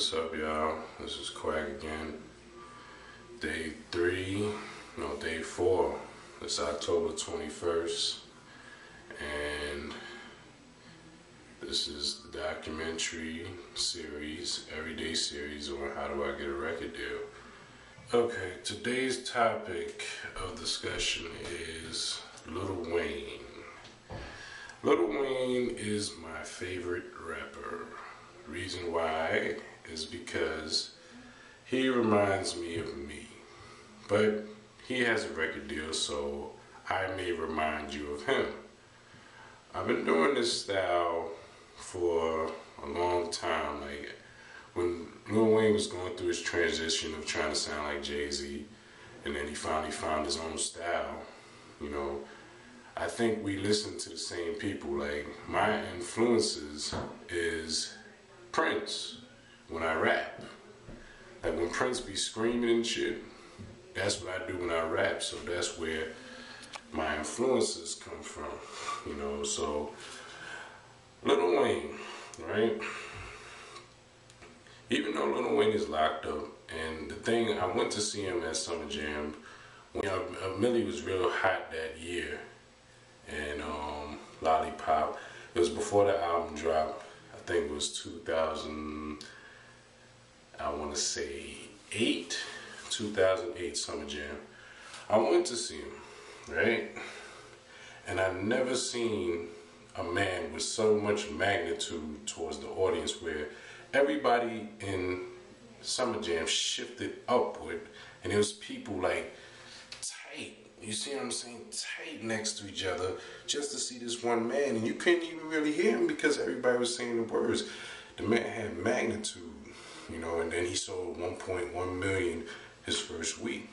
What's up, y'all? This is Quack again. Day 4. It's October 21st, and this is the documentary series, everyday series on how do I get a record deal. Okay, today's topic of discussion is Lil Wayne. Lil Wayne is my favorite rapper. Reason why is because he reminds me of me, but he has a record deal, so I may remind you of him. I've been doing this style for a long time. Like when Lil Wayne was going through his transition of trying to sound like Jay-Z, and then he finally found his own style, I think we listen to the same people. Like, my influences is Prince when I rap. Like when Prince be screaming and shit, that's what I do when I rap. So that's where my influences come from, So Lil Wayne, right? Even though Lil Wayne is locked up, and the thing, I went to see him at Summer Jam when Millie was real hot that year, and Lollipop. It was before the album dropped. I think it was 2008 Summer Jam. I went to see him, right? And I've never seen a man with so much magnitude towards the audience where everybody in Summer Jam shifted upward, and it was people like tight. You see what I'm saying? Tight next to each other just to see this one man. And you couldn't even really hear him because everybody was saying the words. The man had magnitude, and then he sold 1.1 million his first week.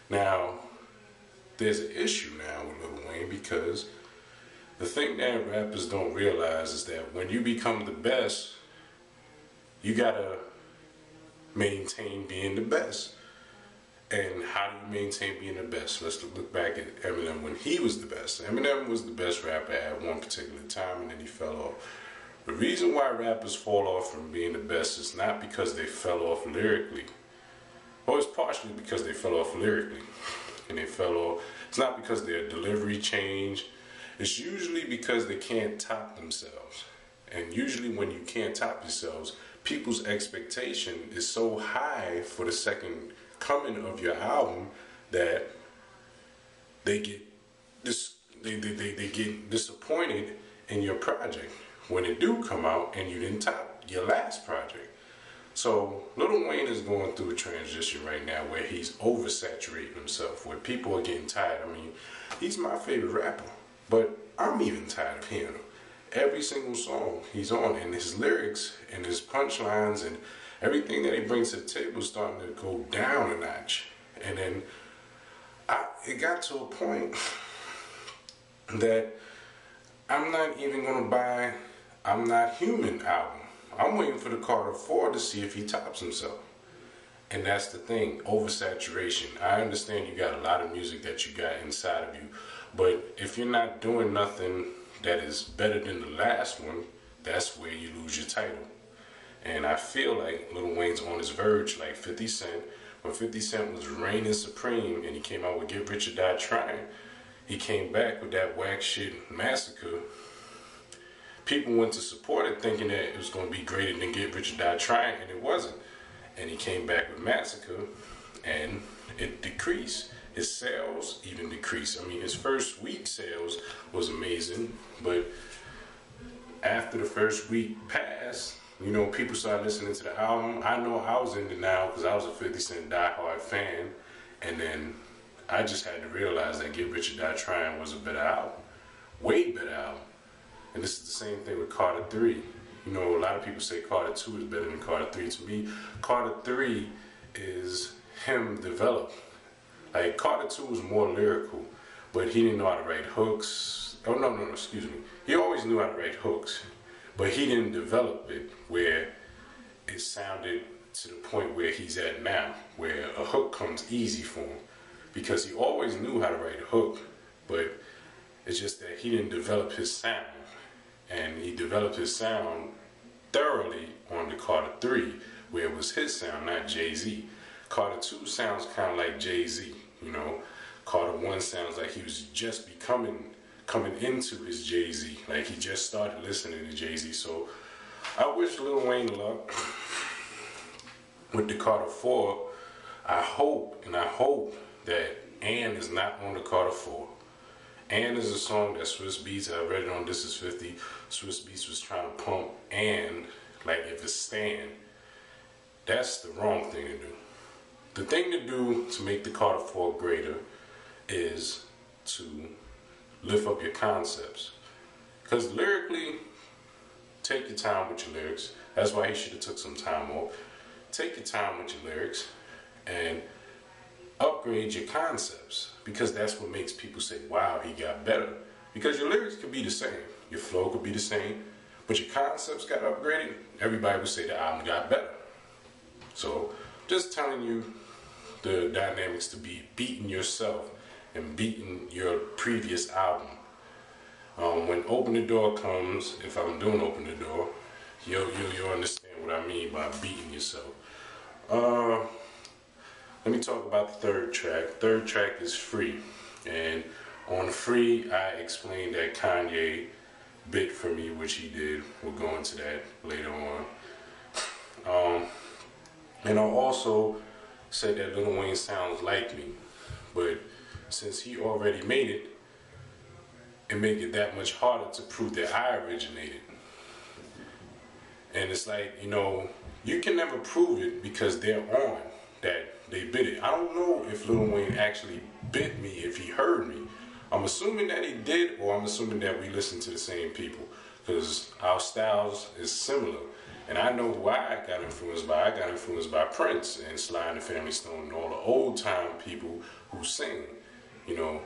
Now, there's an issue now with Lil Wayne because the thing that rappers don't realize is that when you become the best, you gotta maintain being the best. And how do you maintain being the best? Let's look back at Eminem when he was the best. Eminem was the best rapper at one particular time, and then he fell off. The reason why rappers fall off from being the best is not because they fell off lyrically. Well, it's partially because they fell off lyrically. And they fell off. It's not because their delivery changed. It's usually because they can't top themselves. And usually when you can't top yourselves, people's expectation is so high for the second coming of your album that they get they get disappointed in your project when it do come out and you didn't top your last project. So Lil Wayne is going through a transition right now where he's oversaturating himself, where people are getting tired. I mean, he's my favorite rapper, but I'm even tired of hearing him. Every single song he's on, and his lyrics and his punchlines and everything that he brings to the table is starting to go down a notch. And then it got to a point that I'm not even going to buy I'm Not Human album. I'm waiting for the Carter 4 to see if he tops himself. And that's the thing, oversaturation. I understand you got a lot of music that you got inside of you, but if you're not doing nothing that is better than the last one, that's where you lose your title. And I feel like Lil Wayne's on his verge, like 50 Cent. When 50 Cent was reigning supreme and he came out with Get Rich or Die Trying, he came back with that whack shit Massacre. People went to support it thinking that it was going to be greater than Get Rich or Die Trying, and it wasn't. And he came back with Massacre, and it decreased. His sales even decreased. I mean, his first week sales was amazing, but after the first week passed, people started listening to the album. I know I was in denial because I was a 50 Cent diehard fan, and then I just had to realize that Get Rich or Die Trying was a better album, way better album. And this is the same thing with Carter 3. A lot of people say Carter 2 is better than Carter 3. To me, Carter 3 is him developed. Like, Carter 2 was more lyrical, but he didn't know how to write hooks. Oh, no, excuse me. He always knew how to write hooks, but he didn't develop it where it sounded to the point where he's at now, where a hook comes easy for him. Because he always knew how to write a hook, but it's just that he didn't develop his sound. And he developed his sound thoroughly on the Carter 3, where it was his sound, not Jay-Z. Carter 2 sounds kind of like Jay-Z, you know. Carter 1 sounds like he was just coming into his Jay-Z, like he just started listening to Jay-Z. So I wish Lil Wayne luck with the Carter 4. I hope that Ann is not on the Carter 4. Ann is a song that Swiss Beats, I read it on This Is 50, Swiss Beats was trying to pump Ann like if it's Stan. That's the wrong thing to do. The thing to do to make the Carter 4 greater is to lift up your concepts. Because lyrically, take your time with your lyrics. That's why he should have took some time off. Take your time with your lyrics and upgrade your concepts, because that's what makes people say, wow, he got better. Because your lyrics could be the same, your flow could be the same, but your concepts got upgraded, everybody would say the album got better. So just telling you the dynamics to be beating yourself and beating your previous album. When Open the Door comes, if I'm doing Open the Door, you'll understand what I mean by beating yourself. Let me talk about the third track. Third track is Free. And on Free, I explained that Kanye bit for me, which he did. We'll go into that later on. And I also said that Lil Wayne sounds like me. But since he already made it, it made it that much harder to prove that I originated. And it's like, you know, you can never prove it because they're on that they bit it. I don't know if Lil Wayne actually bit me, if he heard me. I'm assuming that he did, or I'm assuming that we listen to the same people, because our styles is similar. And I know why I got influenced by. I got influenced by Prince and Sly and the Family Stone and all the old time people who sing, you know.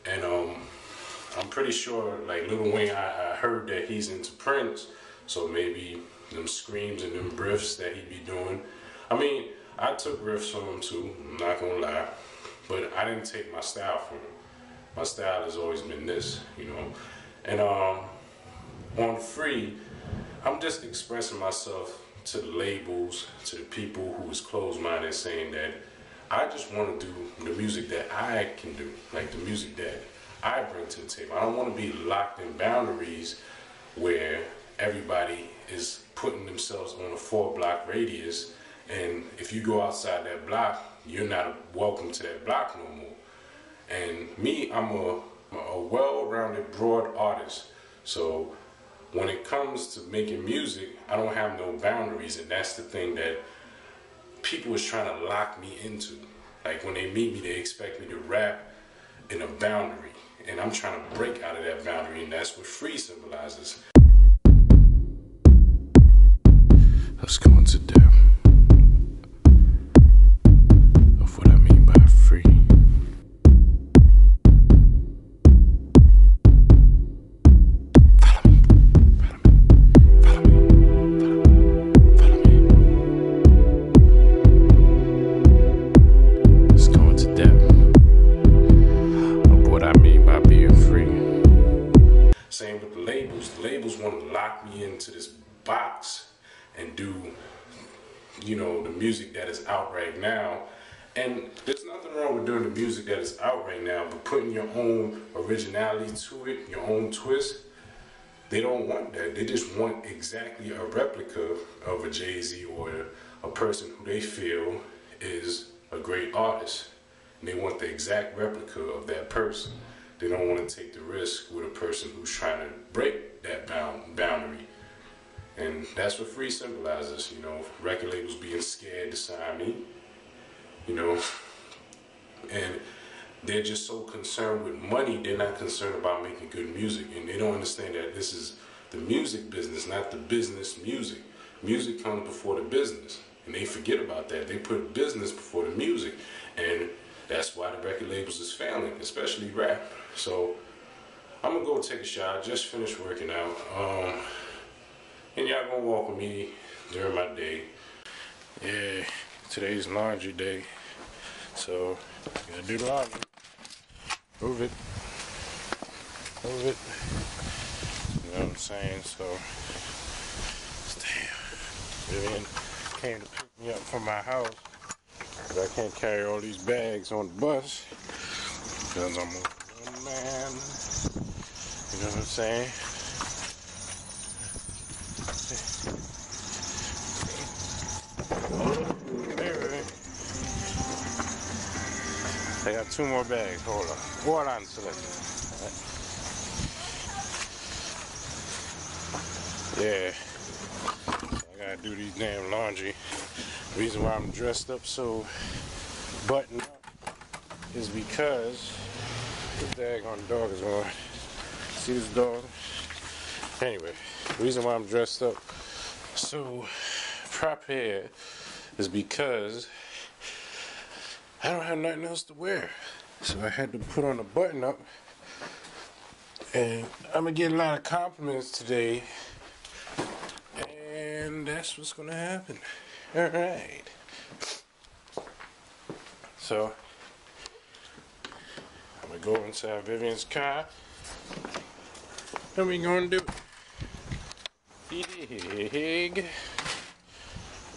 And I'm pretty sure, like Lil Wayne, I heard that he's into Prince, so maybe them screams and them riffs that he be doing. I mean, I took riffs from him too, I'm not gonna lie, but I didn't take my style from him. My style has always been this, you know. And on Free, I'm just expressing myself to the labels, to the people who is closed-minded, saying that I just want to do the music that I can do, like the music that I bring to the table. I don't want to be locked in boundaries where everybody is putting themselves on a 4-block radius, and if you go outside that block, you're not welcome to that block no more. And me, I'm a well-rounded, broad artist. So when it comes to making music, I don't have no boundaries, and that's the thing that people is trying to lock me into. Like when they meet me, they expect me to rap in a boundary, and I'm trying to break out of that boundary, and that's what Free symbolizes. Let's go into depth of what I mean by free. Same with the labels. The labels want to lock me into this box and do, you know, the music that is out right now. And there's nothing wrong with doing the music that is out right now, but putting your own originality to it, your own twist. They don't want that. They just want exactly a replica of a Jay-Z or a person who they feel is a great artist. And they want the exact replica of that person. They don't want to take the risk with a person who's trying to break that boundary. And that's what Free symbolizes, you know, record labels being scared to sign me, you know, and they're just so concerned with money, they're not concerned about making good music, and they don't understand that this is the music business, not the business music. Music comes before the business, and they forget about that. They put business before the music, and that's why the record labels is failing, especially rap. So I'm gonna go take a shower. I just finished working out. And y'all gonna walk with me during my day. Yeah, today's laundry day. So, gotta do the laundry. Move it. Move it. You know what I'm saying? So, damn. Vivian came to pick me up from my house. But I can't carry all these bags on the bus because I'm a man. You know what I'm saying? I got 2 more bags. Hold on. Hold on, Selector. Yeah. I gotta do these damn laundry. The reason why I'm dressed up so buttoned up is because the daggone dog is on. See this dog? Anyway, the reason why I'm dressed up so prepared is because I don't have nothing else to wear. So I had to put on a button up. And I'm gonna get a lot of compliments today. And that's what's gonna happen. Alright. So I'm gonna go inside Vivian's car. And we gonna do it. Dig.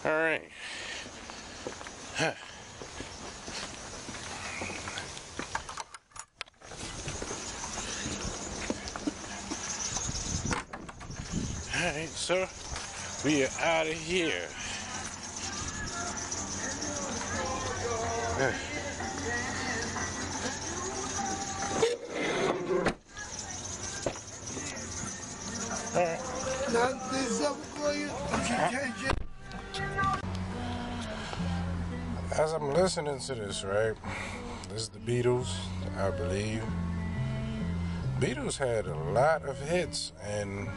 Alright. Huh. Alright, so we are out of here. Alright. As I'm listening to this, right? This is the Beatles, I believe. Beatles had a lot of hits, and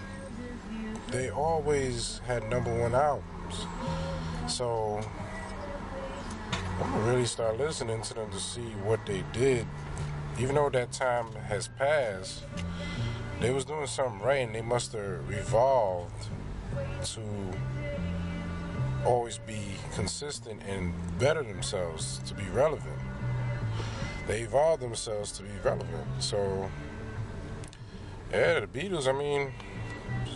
they always had #1 albums. So I'm gonna really start listening to them to see what they did. Even though that time has passed, they was doing something right, and they must have evolved to always be consistent and better themselves to be relevant. They evolved themselves to be relevant. So yeah, the Beatles, I mean,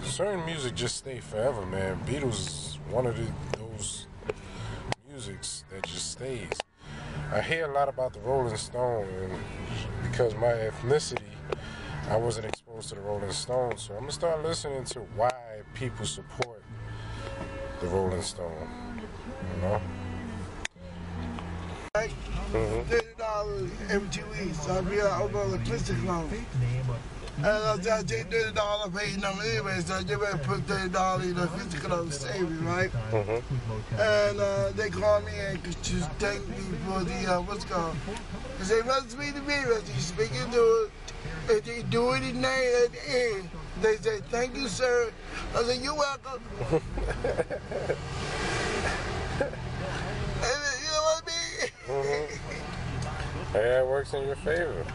certain music just stay forever, man. Beatles is one of those musics that just stays. I hear a lot about the Rolling Stones, and because my ethnicity, I wasn't exposed to the Rolling Stones, so I'm gonna start listening to why people support the Rolling Stone. You know? $30 every 2 weeks. So I'll be over on the Christian Club. And I said, I take $30 paying them anyway, so I just better put $30 in the Christian Club savings, right? And they call me and just thank me for the, what's it called? They say, must speak to me, must you speak into it. If they do it in there at the end, they say, thank you, sir. I said, you're welcome. And you know what I mean? Yeah, it works in your favor.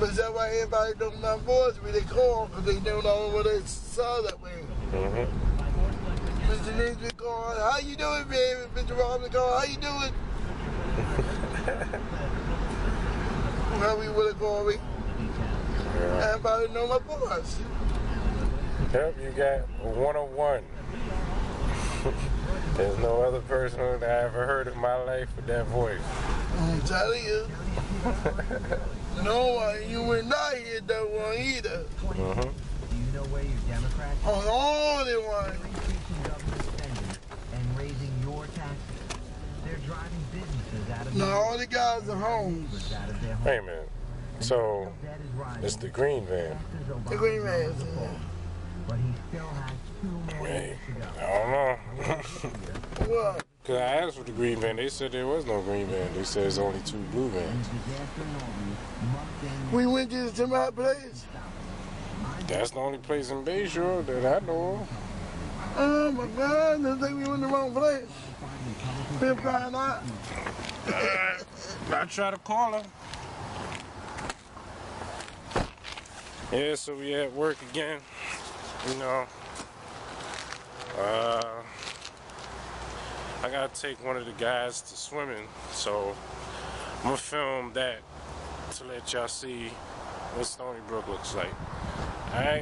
But that's why everybody don't know my voice when they call, because they don't know what they saw that way. Mr. Needs be calling, how you doing, baby? Mr. Robin calling, how you doing? How you would have called me? Yeah. Everybody know my voice. Yep, you got 101. There's no other person that I ever heard in my life with that voice. I'm telling you. No one, you would not hear that one either. Do you know where your Democrats I'm the only one. increasing government spending and raising your taxes? They're driving businesses out of No, all the guys are home. out of their homes. Wait a minute. So, Debt is rising. it's the green van. The green man. But he still has 2 more Wait, years to go. I don't know. What? Because I asked for the green van. They said there was no green van. They said there's only 2 blue vans. We went to my place. That's the only place in Bayshore that I know of. Oh my God, they think we went in the wrong place. We'll find out. I try to call her. Yeah, so we at work again. You know, I gotta take one of the guys to swimming, so I'm gonna film that to let y'all see what Stony Brook looks like. Alright?